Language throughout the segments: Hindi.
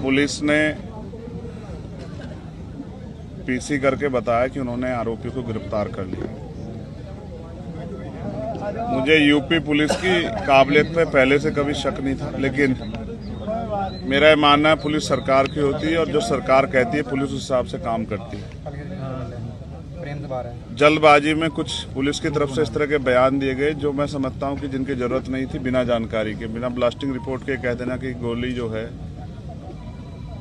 पुलिस ने पीसी करके बताया कि उन्होंने आरोपियों को गिरफ्तार कर लिया। मुझे यूपी पुलिस की काबिलियत पे पहले से कभी शक नहीं था, लेकिन मेरा ये मानना है पुलिस सरकार की होती है और जो सरकार कहती है पुलिस उस हिसाब से काम करती है। जल्दबाजी में कुछ पुलिस की तरफ से इस तरह के बयान दिए गए जो मैं समझता हूं कि जिनकी जरूरत नहीं थी, बिना जानकारी के, बिना ब्लास्टिंग रिपोर्ट के कह देना कि गोली जो है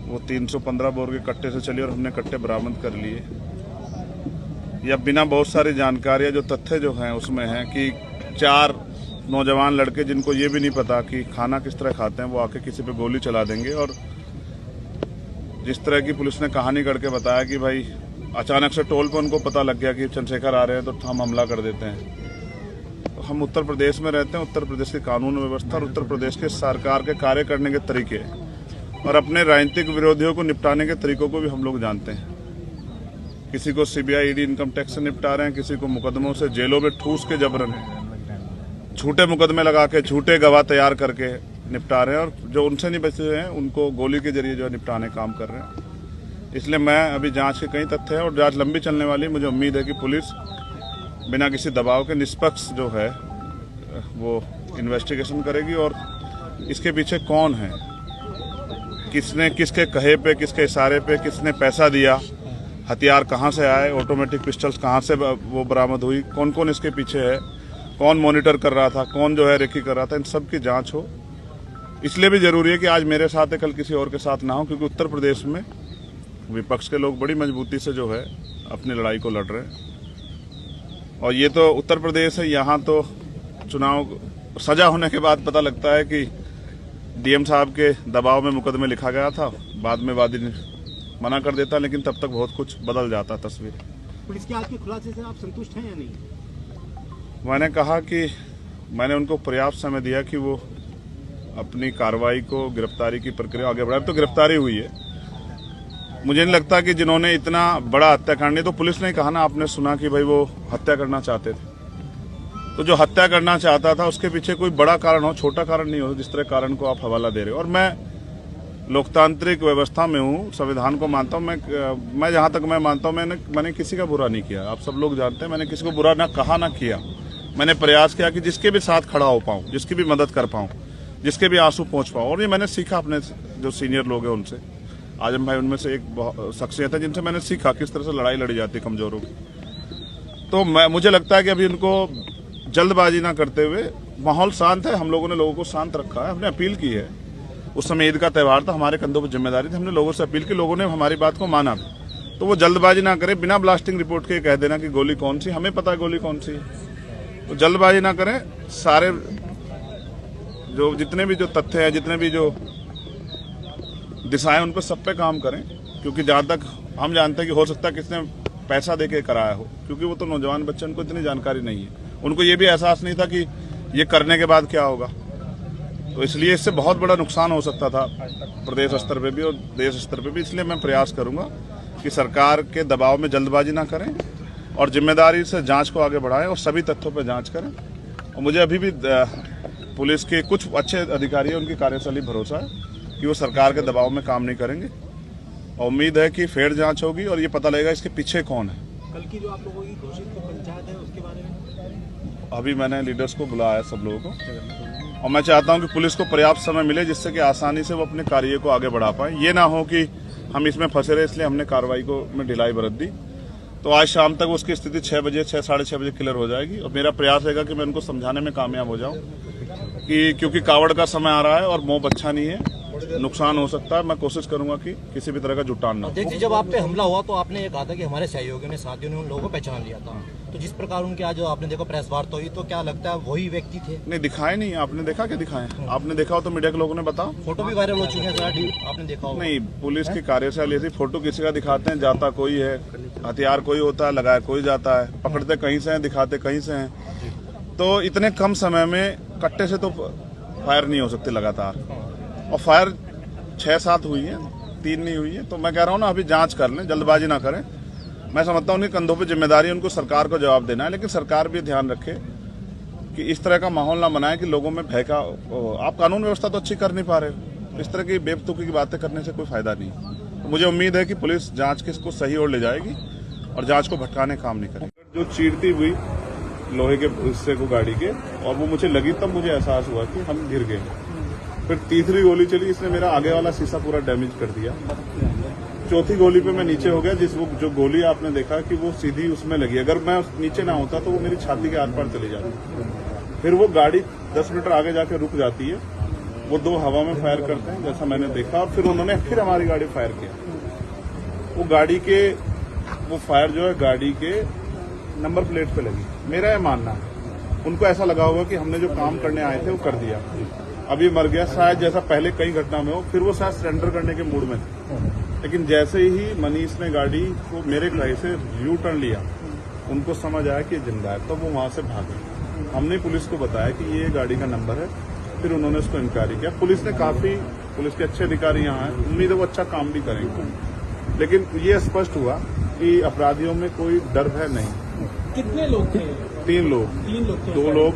वो 315 बोर के कट्टे से चली और हमने कट्टे बरामद कर लिए, या बिना बहुत सारी जानकारी, जो तथ्य जो हैं उसमें है कि 4 नौजवान लड़के जिनको ये भी नहीं पता कि खाना किस तरह खाते हैं, वो आके किसी पे गोली चला देंगे। और जिस तरह की पुलिस ने कहानी करके बताया कि भाई अचानक से टोल पर उनको पता लग गया कि चंद्रशेखर आ रहे हैं तो हम हमला कर देते हैं। तो हम उत्तर प्रदेश में रहते हैं, उत्तर प्रदेश की कानून व्यवस्था और उत्तर प्रदेश के सरकार के कार्य करने के तरीके और अपने राजनीतिक विरोधियों को निपटाने के तरीकों को भी हम लोग जानते हैं। किसी को सीबीआई ईडी इनकम टैक्स से निपटा रहे हैं, किसी को मुकदमों से जेलों में ठूस के जबरन झूठे मुकदमे लगा के झूठे गवाह तैयार करके निपटा रहे हैं, और जो उनसे नहीं बचे हैं उनको गोली के जरिए जो है निपटाने काम कर रहे हैं। इसलिए मैं अभी जांच के कई तथ्य हैं और जांच लंबी चलने वाली। मुझे उम्मीद है कि पुलिस बिना किसी दबाव के निष्पक्ष जो है वो इन्वेस्टिगेशन करेगी और इसके पीछे कौन है, किसने किसके कहे पे, किसके इशारे पे, किसने पैसा दिया, हथियार कहाँ से आए, ऑटोमेटिक पिस्टल्स कहाँ से वो बरामद हुई, कौन कौन इसके पीछे है, कौन मॉनिटर कर रहा था, कौन जो है रेकी कर रहा था, इन सब की जांच हो। इसलिए भी जरूरी है कि आज मेरे साथ है, कल किसी और के साथ ना हो, क्योंकि उत्तर प्रदेश में विपक्ष के लोग बड़ी मजबूती से जो है अपनी लड़ाई को लड़ रहे हैं। और ये तो उत्तर प्रदेश है, यहाँ तो चुनाव सजा होने के बाद पता लगता है कि डीएम साहब के दबाव में मुकदमे लिखा गया था, बाद में वादी मना कर देता, लेकिन तब तक बहुत कुछ बदल जाता तस्वीर। पुलिस के आज के खुलासे से आप संतुष्ट हैं या नहीं? मैंने कहा कि मैंने उनको पर्याप्त समय दिया कि वो अपनी कार्रवाई को, गिरफ्तारी की प्रक्रिया आगे बढ़ाए। तो गिरफ्तारी हुई है। मुझे नहीं लगता कि जिन्होंने इतना बड़ा हत्याकांड, तो पुलिस ने कहा ना, आपने सुना कि भाई वो हत्या करना चाहते थे, तो जो हत्या करना चाहता था उसके पीछे कोई बड़ा कारण हो, छोटा कारण नहीं हो, जिस तरह कारण को आप हवाला दे रहे हो। और मैं लोकतांत्रिक व्यवस्था में हूँ, संविधान को मानता हूँ। मैं जहाँ तक मैं मानता हूँ, मैंने किसी का बुरा नहीं किया। आप सब लोग जानते हैं, मैंने किसी को बुरा ना कहा ना किया। मैंने प्रयास किया कि जिसके भी साथ खड़ा हो पाऊँ, जिसकी भी मदद कर पाऊँ, जिसके भी आंसू पहुँच पाऊँ। और ये मैंने सीखा अपने जो सीनियर लोग हैं उनसे। आजम भाई उनमें से एक शख्सियत है जिनसे मैंने सीखा किस तरह से लड़ाई लड़ी जाती है कमजोरों की। तो मुझे लगता है कि अभी उनको जल्दबाजी ना करते हुए, माहौल शांत है, हम लोगों ने लोगों को शांत रखा है, हमने अपील की है। उस समय ईद का त्यौहार था, हमारे कंधों पर जिम्मेदारी थी, हमने लोगों से अपील की, लोगों ने हमारी बात को माना। तो वो जल्दबाजी ना करे, बिना ब्लास्टिंग रिपोर्ट के कह देना कि गोली कौन सी, हमें पता है गोली कौन सी है। तो जल्दबाजी ना करें, सारे जो जितने भी जो तथ्य है, जितने भी जो दिशाएं, उन पर सब पे काम करें। क्योंकि जहां तक हम जानते हैं कि हो सकता है किसने पैसा देके कराया हो, क्योंकि वो तो नौजवान बच्चे, उनको इतनी जानकारी नहीं है, उनको ये भी एहसास नहीं था कि ये करने के बाद क्या होगा। तो इसलिए इससे बहुत बड़ा नुकसान हो सकता था प्रदेश स्तर पे भी और देश स्तर पे भी। इसलिए मैं प्रयास करूंगा कि सरकार के दबाव में जल्दबाजी ना करें और जिम्मेदारी से जांच को आगे बढ़ाएं और सभी तथ्यों पर जांच करें। और मुझे अभी भी पुलिस के कुछ अच्छे अधिकारी हैं, उनकी कार्यशैली भरोसा है कि वो सरकार के दबाव में काम नहीं करेंगे। और उम्मीद है कि फेयर जांच होगी और ये पता लगेगा इसके पीछे कौन है। कल की जो आप लोगों की घोषित पंचायत है उसके बारे में अभी मैंने लीडर्स को बुलाया है, सब लोगों को, और मैं चाहता हूं कि पुलिस को पर्याप्त समय मिले जिससे कि आसानी से वो अपने कार्य को आगे बढ़ा पाए। ये ना हो कि हम इसमें फंसे रहे, इसलिए हमने कार्रवाई को में ढिलाई बरत दी। तो आज शाम तक उसकी स्थिति 6 बजे, 6-6:30 बजे क्लियर हो जाएगी। और मेरा प्रयास रहेगा कि मैं उनको समझाने में कामयाब हो जाऊं कि क्योंकि कावड़ का समय आ रहा है और मोह अच्छा नहीं है, नुकसान हो सकता है। मैं कोशिश करूंगा कि किसी भी तरह का जुटान ना हो। देखिए, जब आप पे हमला हुआ तो आपने ये कहा था कि हमारे सहयोगियों ने, साथियों ने उन लोगों को पहचान लिया था। तो जिस प्रकार उनके आज आपने देखा प्रेस वार्ता हुई, तो क्या लगता है वही व्यक्ति थे? नहीं, दिखाए नहीं। आपने देखा क्या दिखाए? आपने देखा हो तो मीडिया के लोगों ने बताओ। फोटो भी वायरल हो चुके हैं सर, आपने देखा हो? नहीं, पुलिस की कार्यशैली थी, फोटो किसी का दिखाते हैं, जाता कोई है, हथियार कोई होता है, लगाया कोई जाता है, पकड़ते कहीं से हैं, दिखाते कहीं से हैं। तो इतने कम समय में कट्टे से तो फायर नहीं हो सकती लगातार, और फायर 6-7 हुई है, 3 नहीं हुई है। तो मैं कह रहा हूँ ना, अभी जांच कर लें, जल्दबाजी ना करें। मैं समझता हूँ उनके कंधों पे जिम्मेदारी है, उनको सरकार को जवाब देना है, लेकिन सरकार भी ध्यान रखे कि इस तरह का माहौल ना बनाए कि लोगों में भय का। आप कानून व्यवस्था तो अच्छी कर नहीं पा रहे हो, इस तरह की बेवकूफ़ी की बातें करने से कोई फायदा नहीं। तो मुझे उम्मीद है कि पुलिस जांच के इसको सही ओर ले जाएगी और जांच को भटकाने का काम नहीं करेगी। जो चीरती हुई लोहे के हिस्से को गाड़ी के, और वो मुझे लगी, तब मुझे एहसास हुआ कि हम गिर गए। फिर तीसरी गोली चली, इसने मेरा आगे वाला शीशा पूरा डैमेज कर दिया। चौथी गोली पे मैं नीचे हो गया, जो गोली आपने देखा कि वो सीधी उसमें लगी। अगर मैं नीचे ना होता तो वो मेरी छाती के आर पार चली जाती। फिर वो गाड़ी 10 मीटर आगे जाके रुक जाती है। वो दो हवा में फायर करते हैं जैसा मैंने देखा, और फिर उन्होंने फिर हमारी गाड़ी फायर किया। वो गाड़ी के वो फायर जो है गाड़ी के नंबर प्लेट पे लगी। मेरा ये मानना है उनको ऐसा लगा होगा कि हमने जो काम करने आए थे वो कर दिया, अभी मर गया शायद, जैसा पहले कई घटना में हो। फिर वो शायद सरेंडर करने के मूड में थे, लेकिन जैसे ही मनीष ने गाड़ी को मेरे कहीं से यू टर्न लिया, उनको समझ आया कि जिंदा है, तो वो वहां से भागे। हमने पुलिस को बताया कि ये गाड़ी का नंबर है, फिर उन्होंने उसको इंक्वायरी किया। पुलिस के अच्छे अधिकारी यहाँ हैं, उम्मीद है वो अच्छा काम भी करेंगे। लेकिन ये स्पष्ट हुआ कि अपराधियों में कोई डर है नहीं। कितने लोग थे? 3 लोग। 3 लोग थे। 2 लोग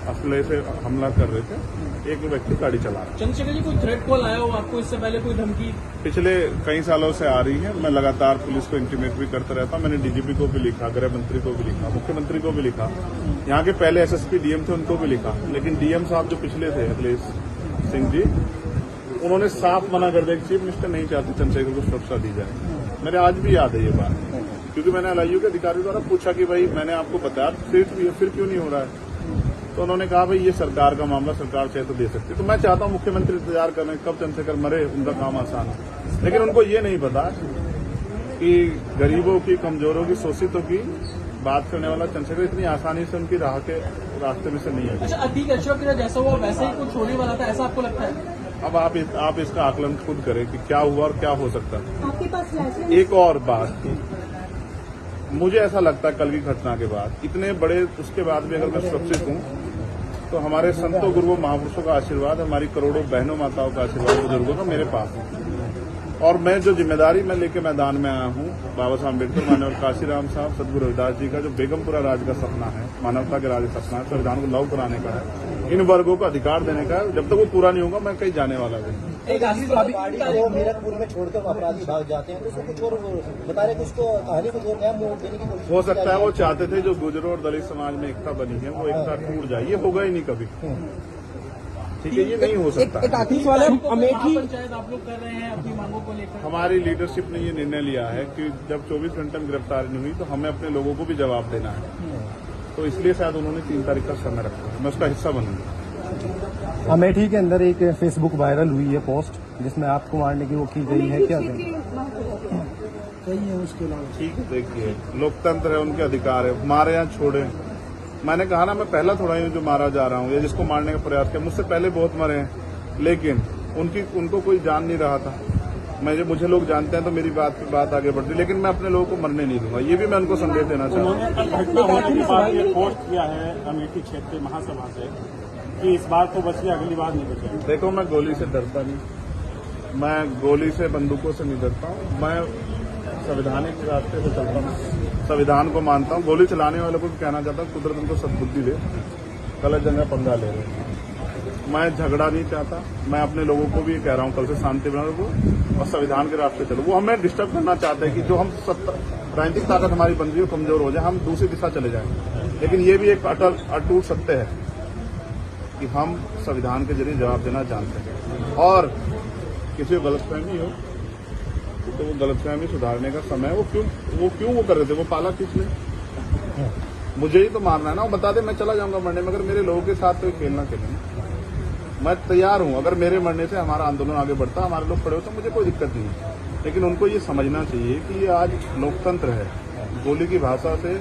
असले से हमला कर रहे थे, एक व्यक्ति गाड़ी चला रहा। चंद्रशेखर जी, कोई थ्रेट कॉल आया हो आपको इससे पहले, कोई धमकी? पिछले कई सालों से आ रही है। मैं लगातार पुलिस को इंटीमेट भी करता रहता हूं। मैंने डीजीपी को भी लिखा, गृह मंत्री को भी लिखा, मुख्यमंत्री को भी लिखा, यहाँ के पहले एसएसपी डीएम थे उनको भी लिखा। लेकिन डीएम साहब जो पिछले थे अखिलेश सिंह जी, उन्होंने साफ मना कर दिया कि चीफ मिनिस्टर नहीं चाहते चंद्रशेखर को सुरक्षा दी जाए। मेरे आज भी याद है ये बात, क्योंकि मैंने एलआईयू के अधिकारी द्वारा पूछा कि भाई मैंने आपको बताया फिर क्यों नहीं हो रहा है। तो उन्होंने कहा भाई ये सरकार का मामला, सरकार चाहे तो दे सकती। तो मैं चाहता हूं मुख्यमंत्री इंतजार करें कब चंद्रशेखर मरे, उनका काम आसान हो। लेकिन उनको ये नहीं पता कि गरीबों की, कमजोरों की, शोषितों की बात करने वाला चंद्रशेखर इतनी आसानी से उनकी रास्ते में से नहीं है। अच्छा, अतीक अशोक जैसा हुआ वैसे ही कुछ होने वाला था, ऐसा आपको लगता है? अब आप इसका आकलन खुद करें कि क्या हुआ और क्या हो सकता है। आपके पास लाइसेंस? एक और बात, मुझे ऐसा लगता है कल की घटना के बाद, इतने बड़े उसके बाद भी अगर मैं सुरक्षित हूं तो हमारे संतों गुरुओं महापुरुषों का आशीर्वाद, हमारी करोड़ों बहनों माताओं का आशीर्वाद, बुजुर्गों का मेरे पास है। और मैं जो जिम्मेदारी मैं लेके मैदान में आया हूं, बाबा साहब अम्बेडकर, माननीय काशीराम साहब, सदगुरु रविदास जी का जो बेगमपुरा राज का सपना है, मानवता के राज का सपना है, संविधान को लागू कराने का है, इन वर्गों को अधिकार देने का है। जब तक वो पूरा नहीं होगा मैं कहीं जाने वाला नहीं। वो मीरकपुर में छोड़कर अपराधी भाग जाते हैं, तो उसको कुछ और बता रहे, कुछ को कहानी कुछ और नया मोड़ देने की कोशिश हो सकता है वो चाहते थे जो गुजरों और दलित समाज में एकता बनी है वो एकता टूट जाए। ये होगा ही नहीं कभी, ठीक है, ये नहीं हो सकता। अमेठी पंचायत आप लोग कर रहे हैं अपनी मांगों को लेकर? हमारी लीडरशिप ने ये निर्णय लिया है कि जब 24 घंटे में गिरफ्तारी नहीं हुई तो हमें अपने लोगों को भी जवाब देना है। तो इसलिए शायद उन्होंने 3 तारीख का समय रखा है, मैं उसका हिस्सा बनूंगा। अमेठी के अंदर एक फेसबुक वायरल हुई है पोस्ट जिसमें आपको मारने की वो की गई है, क्या सही है उसके अलावा? ठीक है, देखिए लोकतंत्र है, उनके अधिकार है, मारे या छोड़े। मैंने कहा ना, मैं पहला थोड़ा ही हूं जो मारा जा रहा हूं या जिसको मारने का प्रयास किया। मुझसे पहले बहुत मरे हैं, लेकिन उनको कोई जान नहीं रहा था। मुझे लोग जानते हैं तो मेरी बात आगे बढ़ती, लेकिन मैं अपने लोगों को मरने नहीं दूंगा। ये भी मैं उनको संदेश देना चाहता हूँ। पोस्ट किया है अमेठी क्षेत्रीय महासभा से कि इस बार तो बचिए, अगली बार नहीं बचे। देखो, मैं गोली से डरता नहीं, मैं गोली से, बंदूकों से नहीं डरता हूँ। मैं संवैधानिक रास्ते से चलता हूँ, संविधान को मानता हूँ। गोली चलाने वालों को भी कहना चाहता हूँ कुदरत उनको सद्बुद्धि दे, गलत जगह पंगा ले रहे। मैं झगड़ा नहीं चाहता, मैं अपने लोगों को भी कह रहा हूँ कल से शांति बना रखो और संविधान के रास्ते चलो। वो हमें डिस्टर्ब करना चाहते हैं कि जो हम राजनीतिक ताकत हमारी बन रही है कमजोर हो जाए, हम दूसरी दिशा चले जाएं। लेकिन ये भी एक अटूट सत्य है कि हम संविधान के जरिए जवाब देना जानते हैं। और किसी को गलतफहमी हो तो वो गलतफहमी सुधारने का समय है। वो क्यों कर रहे थे, वो पाला किसने? मुझे ही तो मारना है ना। वो बता दे मैं चला जाऊंगा मरने, मगर मेरे लोगों के साथ तो खेलना खेलें। मैं तैयार हूं, अगर मेरे मरने से हमारा आंदोलन आगे बढ़ता, हमारे लोग खड़े होते तो मुझे कोई दिक्कत नहीं है। लेकिन उनको ये समझना चाहिए कि ये आज लोकतंत्र है। गोली की भाषा से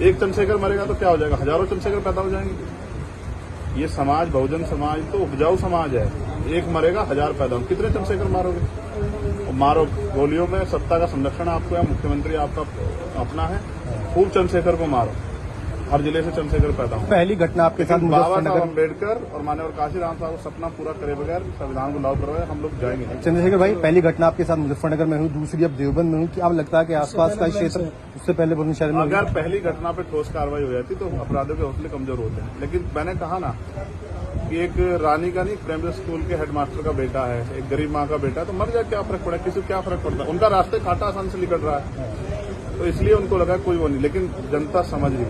एक चंद्रशेखर मरेगा तो क्या हो जाएगा, हजारों चंद्रशेखर पैदा हो जाएंगे। ये समाज, बहुजन समाज तो उपजाऊ समाज है। एक मरेगा, 1000 पैदा हो, कितने चंद्रशेखर मारोगे? मारो। गोलियों में सत्ता का संरक्षण आपको है, मुख्यमंत्री आपका अपना है, खूब चंद्रशेखर को मारो। हर जिले से चंद्रशेखर पैदा हो। पहली घटना आपके साथ बाबा साहब अम्बेडकर और माननीय काशीराम साहब को सपना पूरा करे बगैर संविधान को लागू करवाए हम लोग जाएंगे नहीं। चंद्रशेखर भाई, पहली घटना आपके साथ मुजफ्फरनगर में हुई, दूसरी अब देवबंद में हुई। क्या लगता है कि आसपास का क्षेत्र उससे पहले बुलंदशहर में? अगर पहली घटना पे ठोस कार्रवाई हो जाती तो अपराधियों के हौसले कमजोर होते हैं। लेकिन मैंने कहा ना कि एक रानी का नहीं, प्राइमरी स्कूल के हेडमास्टर का बेटा है, एक गरीब माँ का बेटा, तो मर जाए क्या फर्क पड़ा, किसी को क्या फर्क पड़ता है। उनका रास्ते कांटा आसान से निकल रहा है, तो इसलिए उनको लगा कोई वो नहीं, लेकिन जनता समझ रही।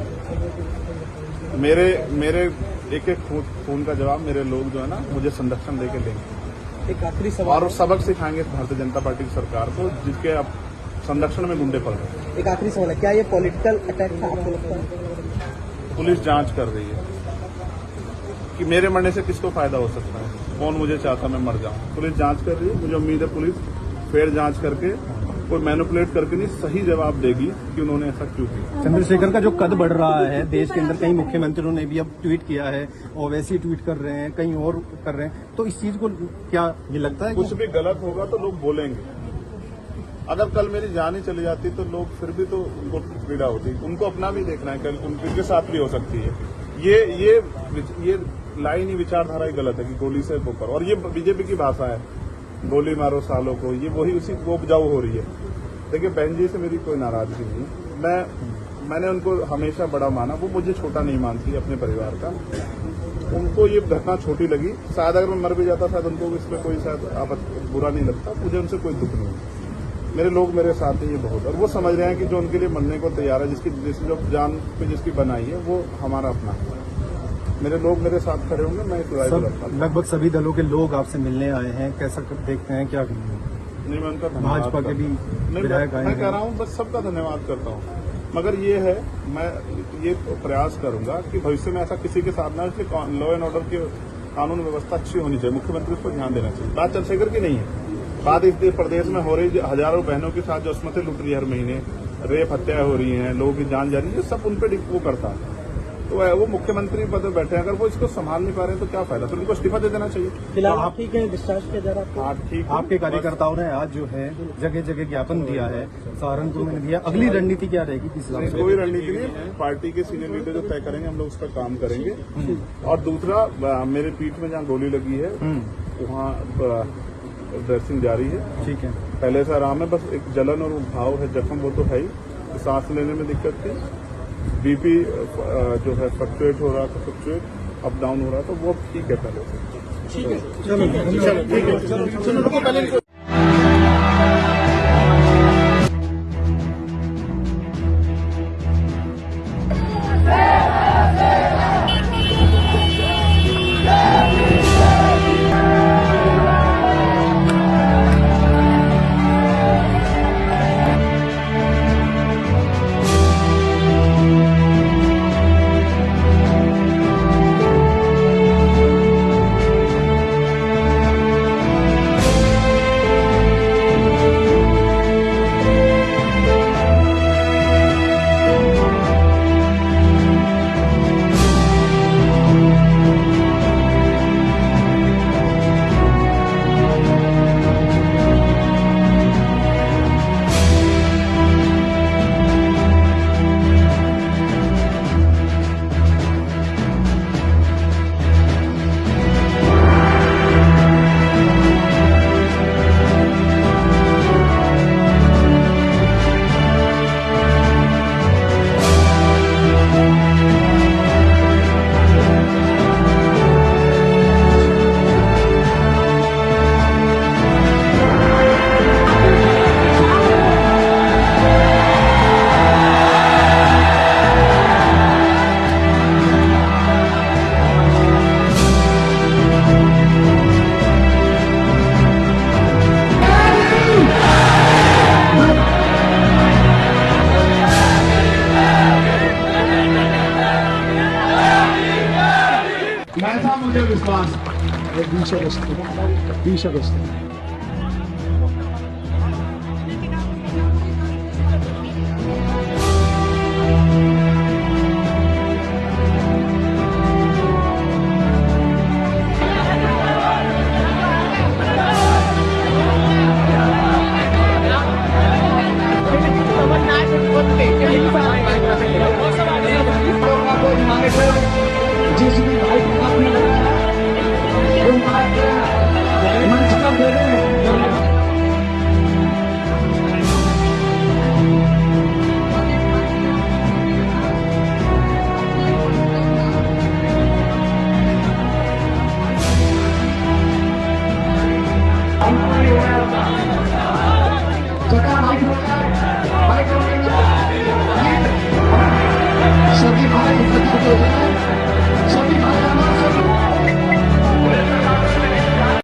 मेरे एक एक खून का जवाब मेरे लोग जो है ना मुझे संरक्षण देके देंगे एक आखिरी सवाल और सबक सिखाएंगे भारतीय जनता पार्टी की सरकार को, जिसके अब संरक्षण में गुंडे पड़ रहे हैं। एक आखिरी सवाल है, क्या ये पॉलिटिकल अटैक था आपको लगता है? पुलिस जांच कर रही है कि मेरे मरने से किसको फायदा हो सकता है, कौन मुझे चाहता मैं मर जाऊं। पुलिस जांच कर रही है, मुझे उम्मीद है पुलिस फेर जांच करके कोई मैनिपुलेट करके नहीं, सही जवाब देगी कि उन्होंने ऐसा क्यों किया। चंद्रशेखर का जो कद बढ़ रहा है देश के अंदर, कई मुख्यमंत्रियों ने भी अब ट्वीट किया है, ओवैसी ट्वीट कर रहे हैं, कई और कर रहे हैं, तो इस चीज को क्या ये लगता है कुछ भी गलत होगा तो लोग बोलेंगे। अगर कल मेरी जान ही चली जाती तो लोग फिर भी तो उनको पीड़ा होती, उनको अपना भी देखना है, कल उनके साथ भी हो सकती है। ये लाइन ही विचारधारा ही गलत है कि गोली से वो करो, और ये बीजेपी की भाषा है, गोली मारो सालों को, ये वही उसी को उपजाऊ हो रही है। देखिए बहन जी से मेरी कोई नाराजगी नहीं, मैंने उनको हमेशा बड़ा माना, वो मुझे छोटा नहीं मानती अपने परिवार का। उनको ये घटना छोटी लगी, शायद अगर मैं मर भी जाता शायद उनको इसमें कोई शायद बुरा नहीं लगता, मुझे उनसे कोई दुख नहीं। मेरे लोग मेरे साथ हैं ये बहुत, और वो समझ रहे हैं कि जो उनके लिए मरने को तैयार है, जिसकी जो जान पे जिसकी बनाई है वो हमारा अपना है। मेरे लोग मेरे साथ खड़े होंगे, मैं इस लड़ाई को लड़ता हूं। लगभग सभी दलों के लोग आपसे मिलने आए हैं, कैसा देखते हैं, क्या नहीं मैं उनका भाजपा के भी विधायक आए मैं कह हैं। रहा हूँ बस सबका धन्यवाद करता हूँ, मगर ये है मैं ये प्रयास करूंगा कि भविष्य में ऐसा किसी के साथ ना, इसलिए लॉ एंड ऑर्डर की कानून व्यवस्था अच्छी होनी चाहिए, मुख्यमंत्री इस पर ध्यान देना चाहिए। बात चंद्रशेखर की नहीं है, बात इस प्रदेश में हो रही हजारों बहनों के साथ जो अस्मतें लुट रही है हर महीने, रेप हत्या हो रही है, लोगों की जान जा रही है, सब उन पर वो करता है। तो वो मुख्यमंत्री पद में बैठे हैं, अगर वो इसको संभाल नहीं पा रहे हैं तो क्या फायदा, फिर उनको इस्तीफा दे देना चाहिए। फिलहाल आप ठीक है, डिस्चार्ज किया जा रहा है ठीक है। आपके कार्यकर्ताओं ने आज जो है जगह जगह ज्ञापन दिया है, सहारनपुर में दिया, अगली रणनीति क्या रहेगी किस हिसाब से? कोई रणनीति नहीं, पार्टी के सीनियर लीडर जो तय करेंगे हम लोग उस पर काम करेंगे। और दूसरा मेरे पीठ में जहाँ गोली लगी है वहाँ ड्रेसिंग जारी है, ठीक है, पहले से आराम है, बस एक जलन और घाव है, जख्म वो तो है ही, सांस लेने में दिक्कत थी, बीपी जो है फ्लक्चुएट हो रहा था, फ्लक्चुएट अप डाउन हो रहा था, वो ठीक है पहले से। ठीक है, चलो ठीक है, चलो पहले ऐसा मुझे विश्वास है 20 अगस्त जिस भी भाई को आपने मंच का दे रहे हैं सभी भारत